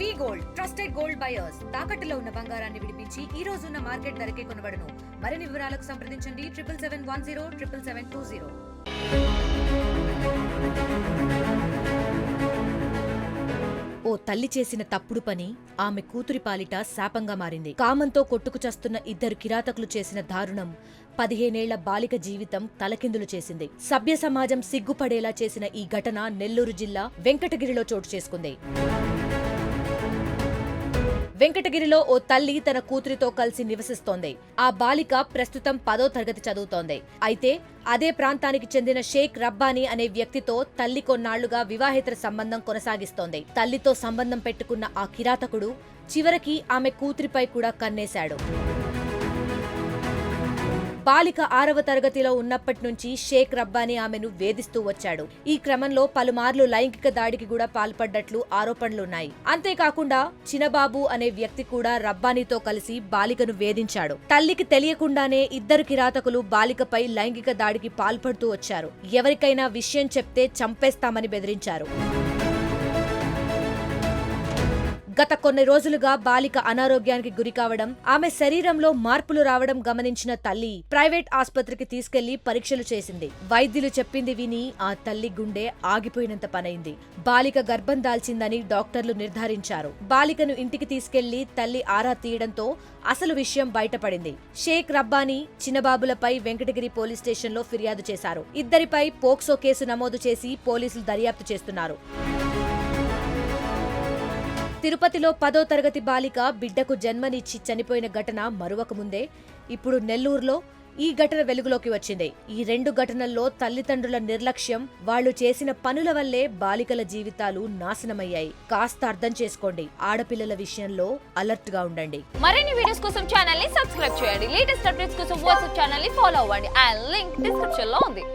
వి gold trusted gold buyers తాకట్టులో ఉన్న బంగారాన్ని విడిపించి ఈ రోజు ఉన్న మార్కెట్ ధరకే కొనబడును. మరిన్ని వివరాలకు సంప్రదించండి 7771077720. ఓ తల్లి చేసిన తప్పుడు పని ఆమె కూతురి పాలిట శాపంగా మారింది. కామంతో కొట్టుకు చస్తున్న ఇద్దరు కిరాతకులు చేసిన దారుణం 15 ఏళ్ల బాలిక జీవితం తలకిందులు చేసింది. సభ్య సమాజం సిగ్గుపడేలా చేసిన ఈ ఘటన నెల్లూరు జిల్లా వెంకటగిరిలో చోటు చేసుకుంది. వెంకటగిరిలో ఓ తల్లి తన కూతురితో కలిసి నివసిస్తోంది. ఆ బాలిక ప్రస్తుతం 10వ తరగతి చదువుతోంది. అయితే అదే ప్రాంతానికి చెందిన షేక్ రబ్బానీ అనే వ్యక్తితో తల్లి కొన్నాళ్లుగా వివాహేతర సంబంధం కొనసాగిస్తోంది. తల్లితో సంబంధం పెట్టుకున్న ఆ కిరాతకుడు చివరికి ఆమె కూతురిపై కూడా కన్నేశాడు. బాలిక 6వ తరగతిలో ఉన్నప్పటి నుంచి షేక్ రబ్బానీ ఆమెను వేధిస్తూ వచ్చాడు. ఈ క్రమంలో పలుమార్లు లైంగిక దాడికి కూడా పాల్పడ్డట్లు ఆరోపణలున్నాయి. అంతేకాకుండా చినబాబు అనే వ్యక్తి కూడా రబ్బానీతో కలిసి బాలికను వేధించాడు. తల్లికి తెలియకుండానే ఇద్దరు కిరాతకులు బాలికపై లైంగిక దాడికి పాల్పడుతూ వచ్చారు. ఎవరికైనా విషయం చెప్తే చంపేస్తామని బెదిరించారు. గత కొన్ని రోజులుగా బాలిక అనారోగ్యానికి గురికావడం, ఆమె శరీరంలో మార్పులు రావడం గమనించిన తల్లి ప్రైవేట్ ఆస్పత్రికి తీసుకెళ్లి పరీక్షలు చేసింది. వైద్యులు చెప్పింది విని ఆ తల్లి గుండె ఆగిపోయినంత పనైంది. బాలిక గర్భం దాల్చిందని డాక్టర్లు నిర్ధారించారు. బాలికను ఇంటికి తీసుకెళ్లి తల్లి ఆరా తీయడంతో అసలు విషయం బయటపడింది. షేక్ రబ్బానీ, చిన్నబాబులపై వెంకటగిరి పోలీస్ స్టేషన్లో ఫిర్యాదు చేశారు. ఇద్దరిపై పోక్సో కేసు నమోదు చేసి పోలీసులు దర్యాప్తు చేస్తున్నారు. తిరుపతిలో 10వ తరగతి బాలిక బిడ్డకు జన్మనిచ్చి చనిపోయిన ఘటన మరువకముందే ఇప్పుడు నెల్లూరులో ఈ ఘటన వెలుగులోకి వచ్చింది. ఈ 2 ఘటనల్లో తల్లిదండ్రుల నిర్లక్ష్యం, వాళ్లు చేసిన పనుల వల్లే బాలికల జీవితాలు నాశనమయ్యాయి. కాస్త అర్థం చేసుకోండి. ఆడపిల్లల విషయంలో అలర్ట్ గా ఉండండి. మరిన్ని వీడియోస్ కోసం ఛానల్ ని సబ్స్క్రైబ్ చేయండి. లేటెస్ట్ అప్డేట్స్ కోసం వాట్సాప్ ఛానల్ ని ఫాలో అవ్వండి. ఆ లింక్ డిస్క్రిప్షన్ లో ఉంది.